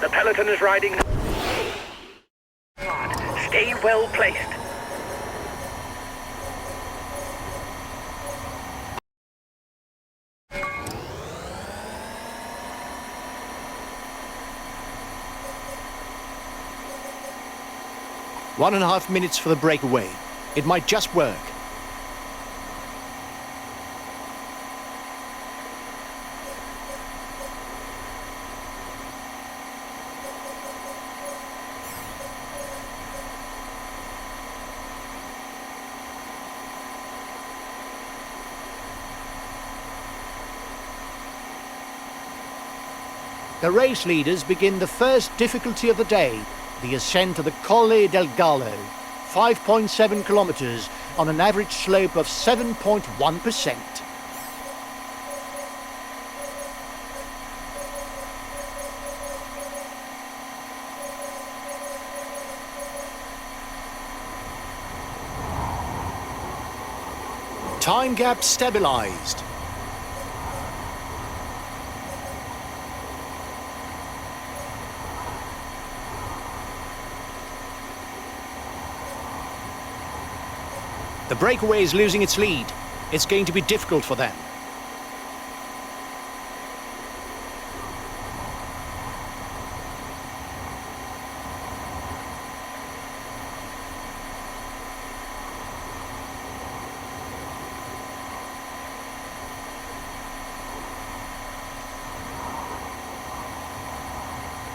The peloton is riding hard. Stay well placed. One and a half minutes for the breakaway. It might just work. The race leaders begin the first difficulty of the day, the ascent of the Colle del Gallo, 5.7 kilometers on an average slope of 7.1%. Time gap stabilized. The breakaway is losing its lead. It's going to be difficult for them.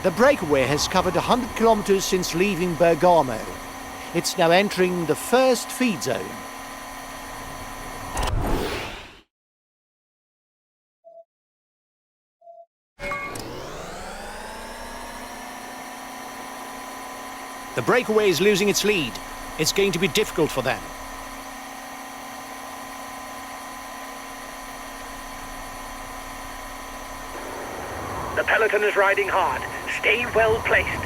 The breakaway has covered 100 kilometers since leaving Bergamo. It's now entering the first feed zone. The breakaway is losing its lead. It's going to be difficult for them. The peloton is riding hard. Stay well placed.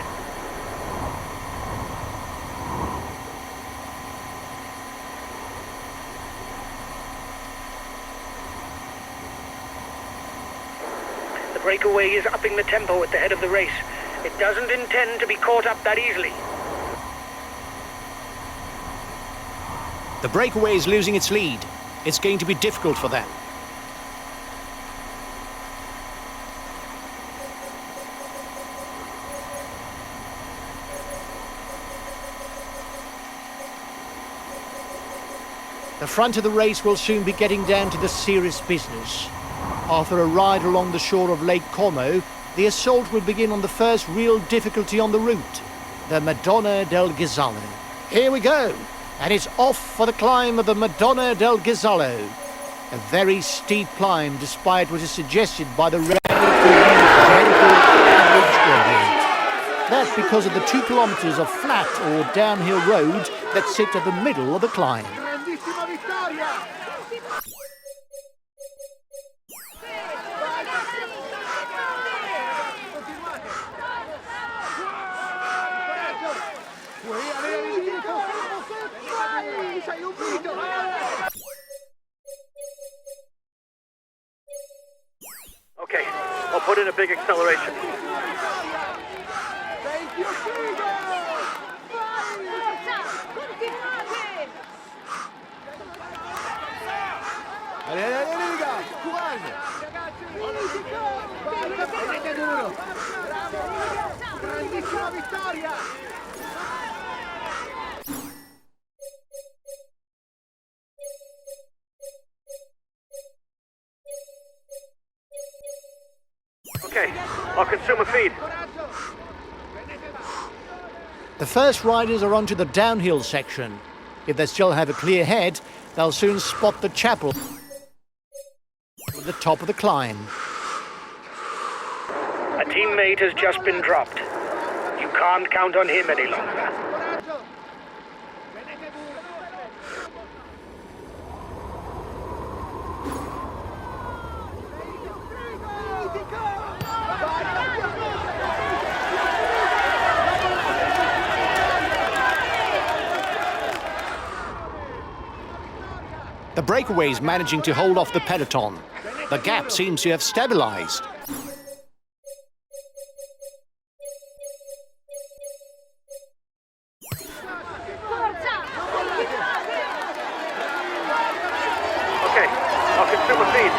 The breakaway is upping the tempo at the head of the race. It doesn't intend to be caught up that easily. The breakaway is losing its lead. It's going to be difficult for them. The front of the race will soon be getting down to the serious business. After a ride along the shore of Lake Como, the assault will begin on the first real difficulty on the route, the Madonna del Ghisallo. Here we go, and it's off for the climb of the Madonna del Ghisallo. A very steep climb, despite what is suggested by the relatively gentle average gradient. That's because of the 2 kilometers of flat or downhill road that sit at the middle of the climb. Okay, I'll put in a big acceleration. Okay, I'll consume a feed. The first riders are onto the downhill section. If they still have a clear head, they'll soon spot the chapel at the top of the climb. A teammate has just been dropped. You can't count on him any longer. The breakaway is managing to hold off the peloton. The gap seems to have stabilized. consumer feed.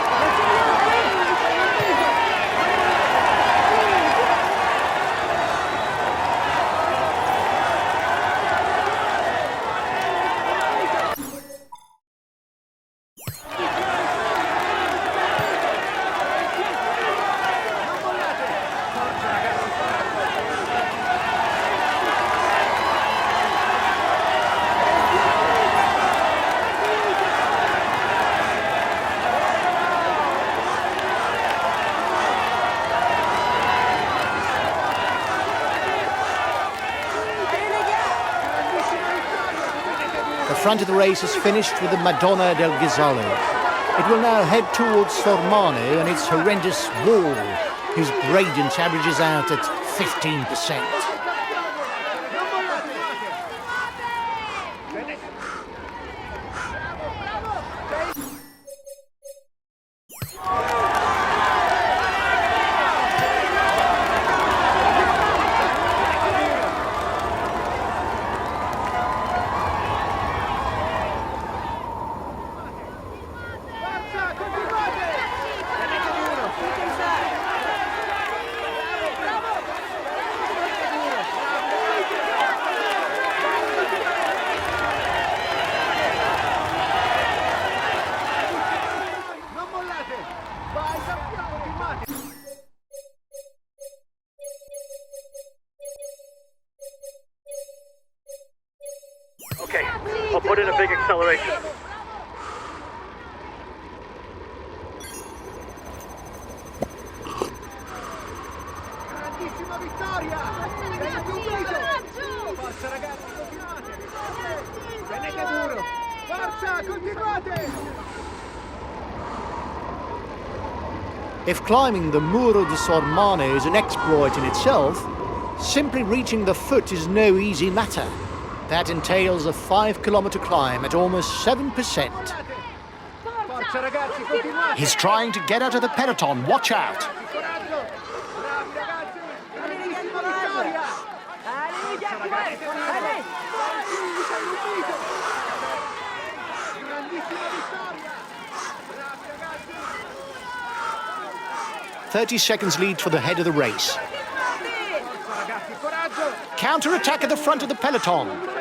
The front of the race is finished with the Madonna del Ghisallo. It will now head towards Sormano and its horrendous wall, whose gradient averages out at 15%. Okay, I'll put in a big acceleration. Grandissima vittoria! Sei subito! Forza ragazzi, continuate! Tenete duro! Forza, continuate! If climbing the Muro di Sormano is an exploit in itself, simply reaching the foot is no easy matter. That entails a 5-kilometer climb at almost 7%. Forza ragazzi, continuate! He's trying to get out of the peloton. Watch out! Coraggio! Bravi ragazzi! Grandissima vittoria! Forza ragazzi, coraggio! Sei subito! Grandissima vittoria! Bravi ragazzi! 30 seconds lead for the head of the race. Forza ragazzi, coraggio! Counter-attack at the front of the peloton.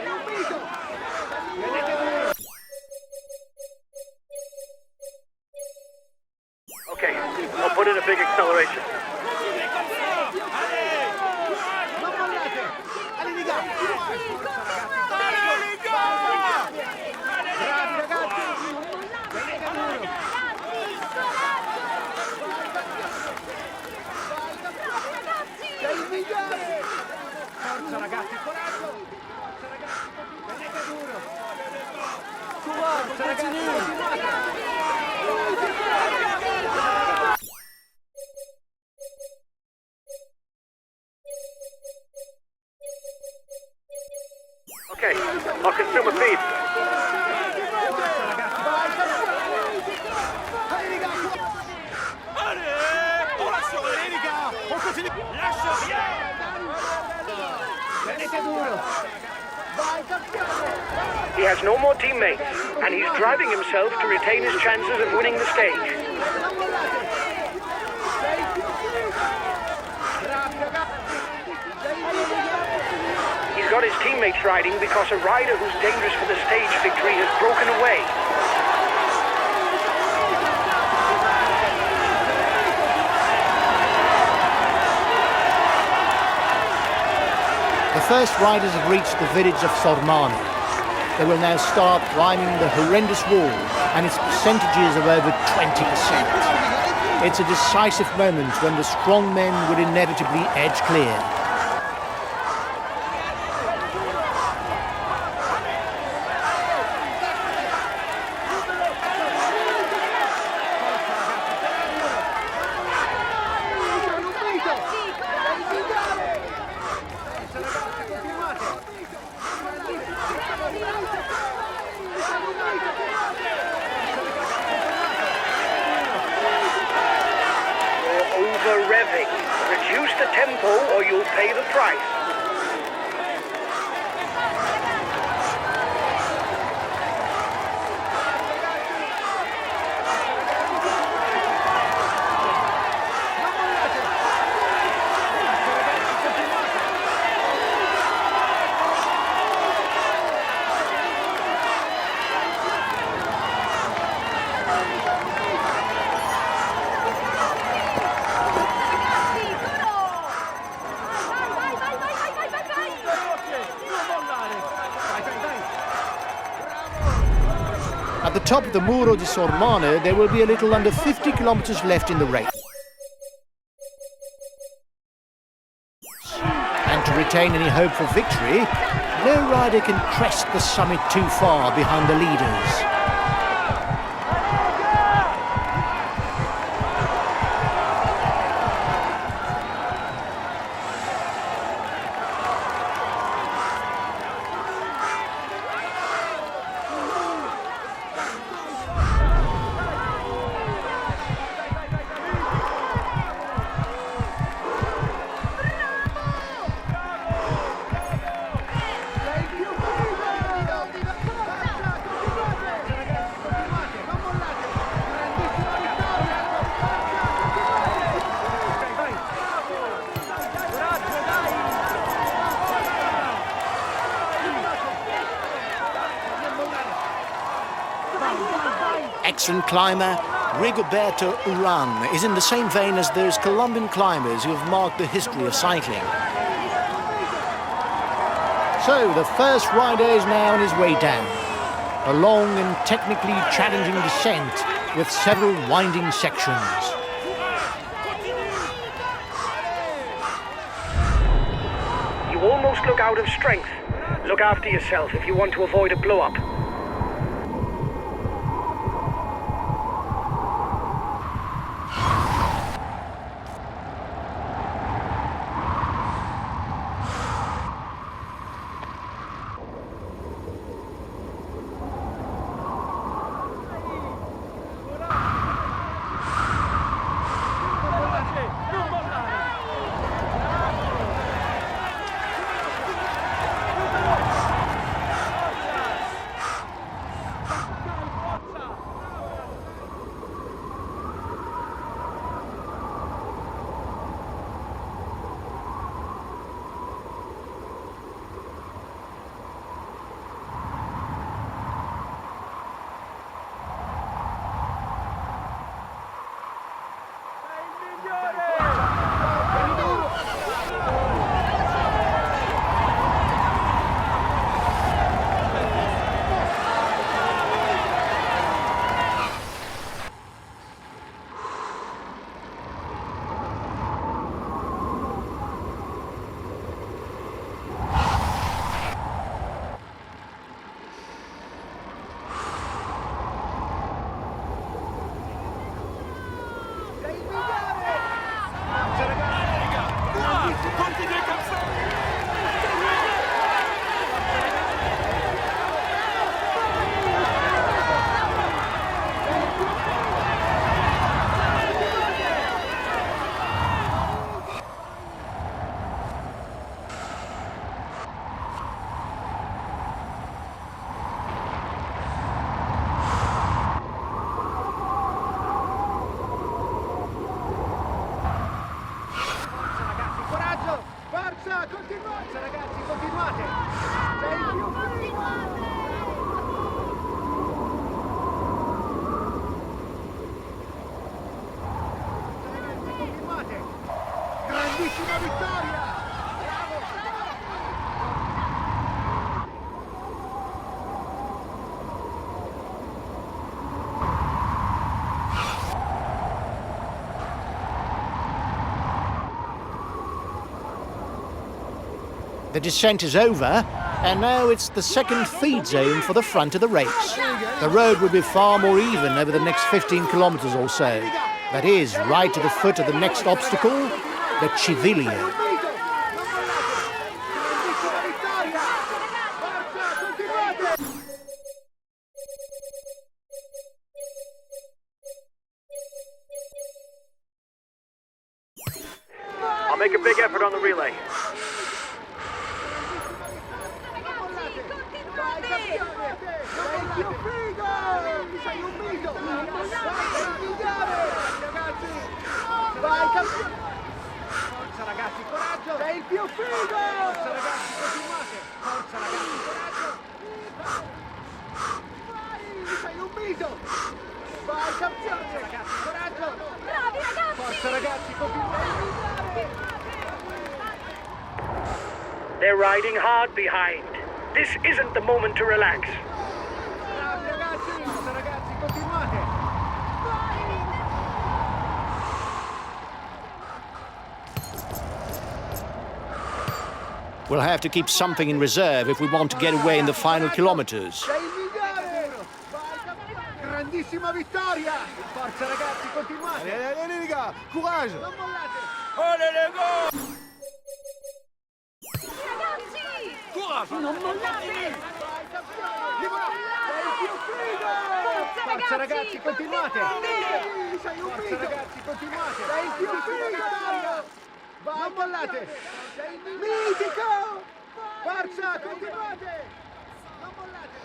Okay, I'll put in a big acceleration. Non mollate! All'iniga! Bravi ragazzi! Tenete duro! Sei il migliore! Forza ragazzi, coraggio! Forza ragazzi, tenete duro! Forza ragazzi, continuate! Okay, I'll consume a feed. He has no more teammates, and he's driving himself to retain his chances of winning the stage. He's got his teammates riding because a rider who's dangerous for the stage victory has broken away. The first riders have reached the village of Sormano. They will now start climbing the horrendous wall, and its percentages of over 20%. It's a decisive moment when the strong men would inevitably edge clear. Over-revving. Reduce the tempo or you'll pay the price. the top of the Muro di Sormano, there will be a little under 50 kilometers left in the race. And to retain any hope for victory, no rider can crest the summit too far behind the leaders. Excellent climber, Rigoberto Urán is in the same vein as those Colombian climbers who have marked the history of cycling. So the first rider is now on his way down. A long and technically challenging descent with several winding sections. You almost look out of strength. Look after yourself if you want to avoid a blow-up. The descent is over, and now it's the second feed zone for the front of the race. The road will be far more even over the next 15 kilometers or so. That is, right to the foot of the next obstacle, the Civiglio. I'll make a big effort on the relay. Forza ragazzi, coraggio! Sei il più figo! Forza ragazzi, continuate! Forza ragazzi, coraggio! Vai! Sei un mito! Vai campione! Forza ragazzi, coraggio! Bravi ragazzi! Forza ragazzi, continuate! They're riding hard behind. This isn't the moment to relax. Bravi ragazzi! Forza ragazzi! We'll have to keep something in reserve if we want to get away in the final kilometers. Sei il migliore! Vai, campione! Grandissima vittoria! Forza ragazzi, continuate! Allez les gars, courage! Non mollate! Allez les gars! Ragazzi! Courage! Non mollate! Vai campione! Sei il più figo! Forza ragazzi, continuate! Sei un mito! Forza ragazzi, continuate! Sei il più figo! Vai, non mollate! Sei il mitico! Forza, continuate! Non mollate!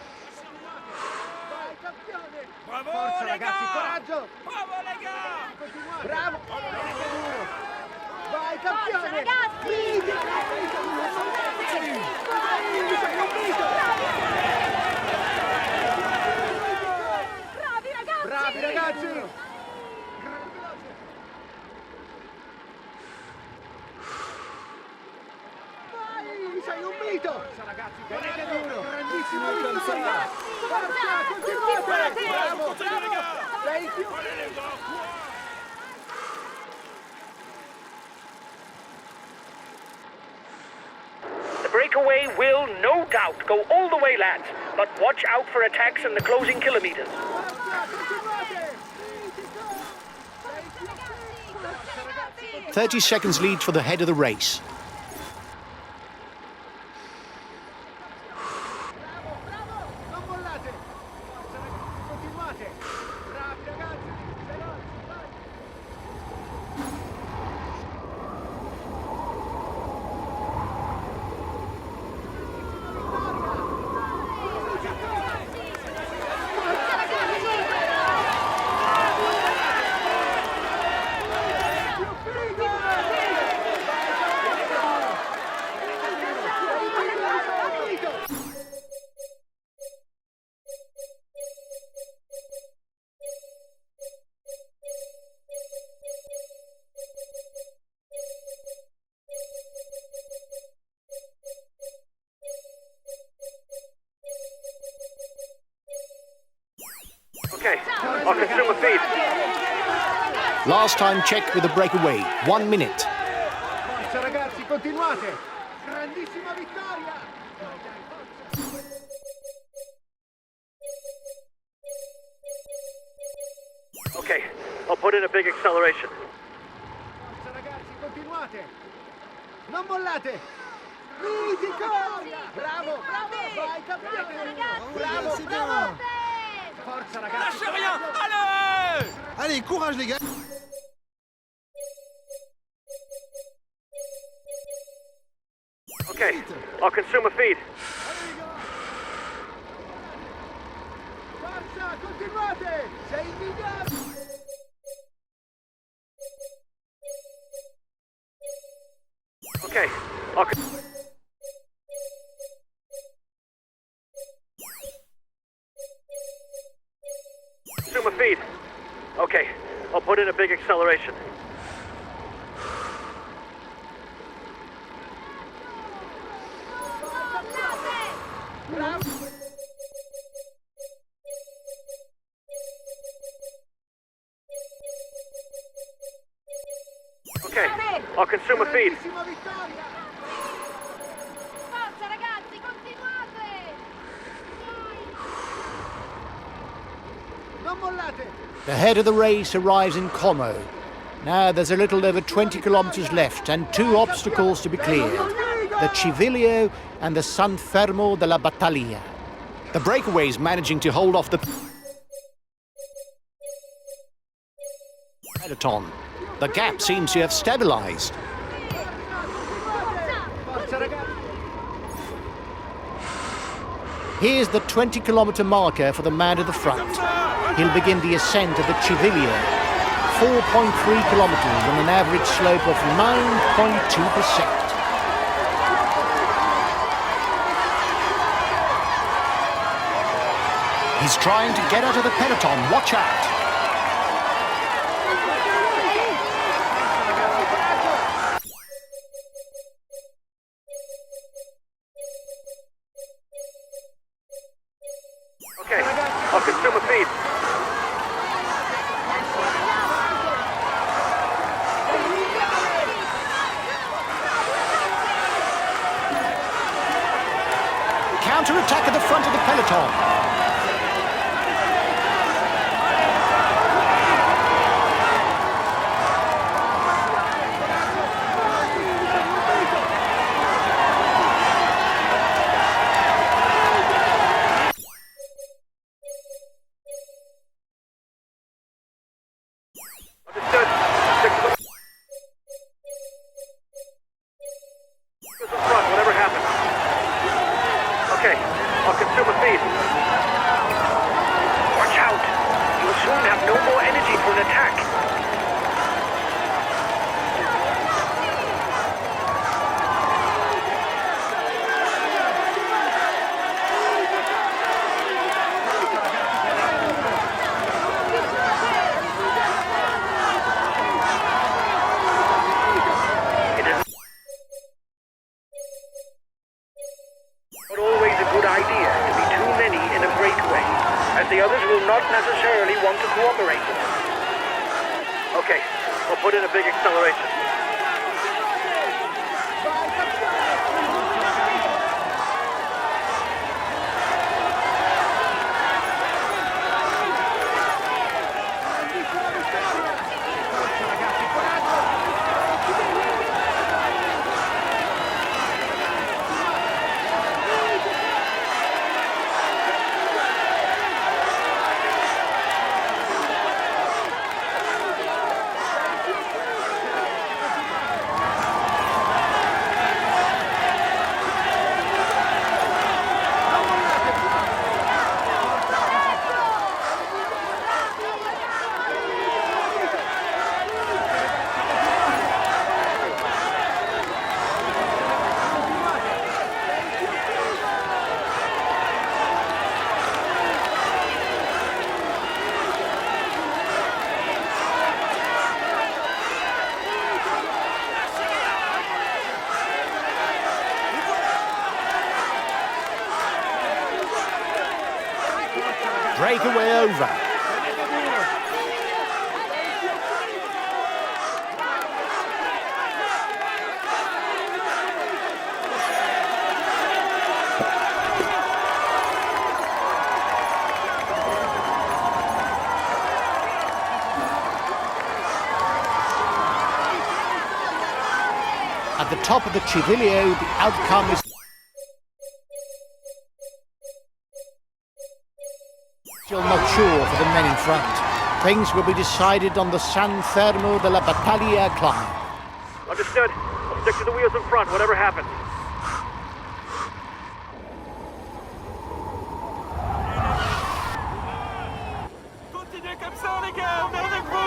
Vai campione! Bravo Forza les ragazzi, gars! coraggio! Bravo les gars! Continuate! Bravo! Vai campione! Forza, ragazzi! Mitico! Vai, sei un mito! Bravi ragazzi! Bravi ragazzi! Vai, sei un mito! Forza ragazzi, tenete duro! Grandissima vittoria! Forza, continuate! Bravo, bravo! Sei il più The breakaway will, no doubt, go all the way, lads. But watch out for attacks in the closing kilometers. Forza, continuate! Mitico! Sei il più figo! Forza ragazzi! 30 seconds lead for the head of the race. Bravo, bravo! Non mollate! Forza ragazzi, continuate! Bravi ragazzi! Veloci, vai! Forza ragazzi! Più figo! Okay, I'll consume a feed. Last time check with the breakaway. 1 minute. Forza ragazzi, continuate! Grandissima vittoria! Okay, I'll put in a big acceleration. Forza ragazzi, continuate! Non mollate! Mitico! Bravo, bravo! Vai campione! Bravo, bravo! Forza ragazzi! Lâchez rien! Allez! Allez, courage les gars. Okay, I'll consume a feed. Forza, continuate! Sei il migliore! Okay, I'll consume a feed. Okay, I'll put in a big acceleration. Bravo! Okay, I'll consume a feed. Grandissima vittoria! Forza ragazzi, continuate! Non mollate! The head of the race arrives in Como. Now there's a little over 20 kilometers left and 2 obstacles to be cleared. The Civilio and the San Fermo della Battaglia. The breakaways managing to hold off the peloton. The gap seems to have stabilized. Forza ragazzi! Here's the 20-kilometer marker for the man at the front. He'll begin the ascent of the Civilio. 4.3 kilometers on an average slope of 9.2%. He's trying to get out of the peloton. Watch out. Okay, I'll consume a feed. front of the peloton. Understood. Stick to the... in front, whatever happens. Okay, I'll consume a feed. Watch out! You'll soon have no more energy for an attack. It is not always a good idea to be too many in a breakaway, as the others will not necessarily want to cooperate. Okay, we'll put in a big acceleration. Breakaway over. At the top of the Civilio, the outcome is still not sure for the men in front. Things will be decided on the San Fermo della Battaglia climb. Understood. I'll stick to the wheels in front, whatever happens. Continuez comme ça, les gars, on est avec vous.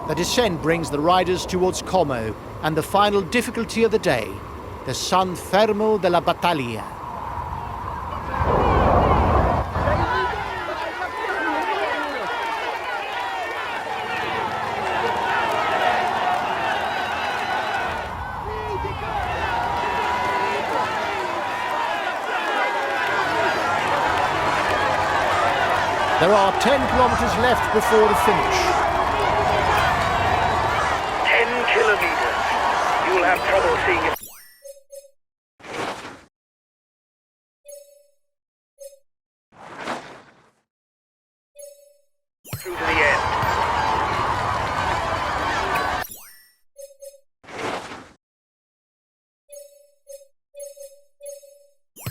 The descent brings the riders towards Como and the final difficulty of the day, the San Fermo della Battaglia. There are 10 kilometers left before the finish. 10 kilometers. You'll have trouble seeing it. Through to the end.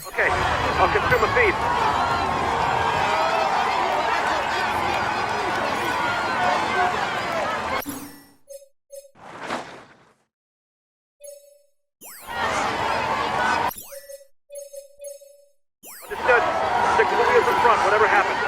Okay, I'll consume a feed. Understood. Stick to the wheels in front, whatever happens.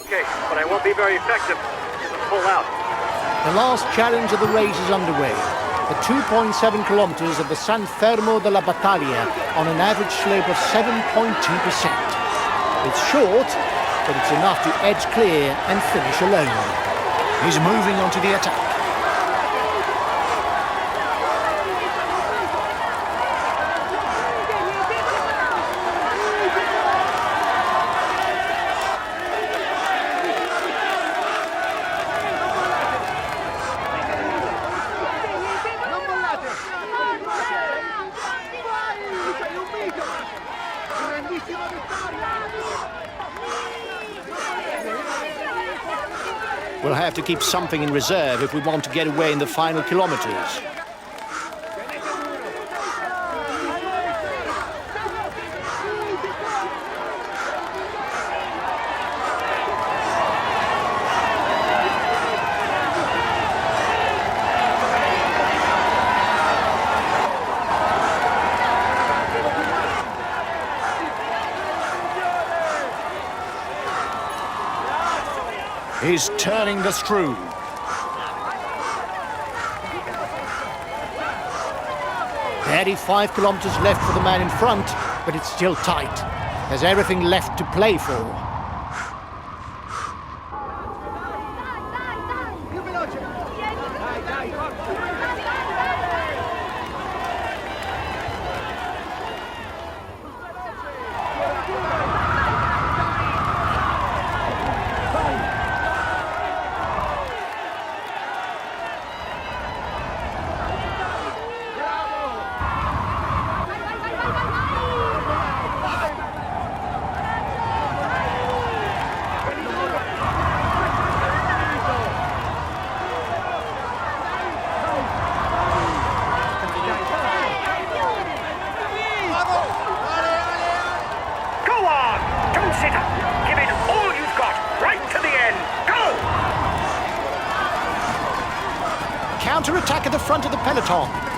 Okay, but I won't be very effective. Let's pull out. The last challenge of the race is underway. The 2.7 kilometers of the San Fermo della Battaglia on an average slope of 7.2%. It's short, but it's enough to edge clear and finish alone. He's moving on to the attack. Non mollate! Sei un mito! Grandissima vittoria! We'll have to keep something in reserve if we want to get away in the final kilometers. He's turning the screw. Barely 5 kilometers left for the man in front, but it's still tight. There's everything left to play for. Più veloce! Dai, dai, forza! Go on! Don't sit up! Give it all you've got, right to the end! Go! Counter-attack at the front of the peloton.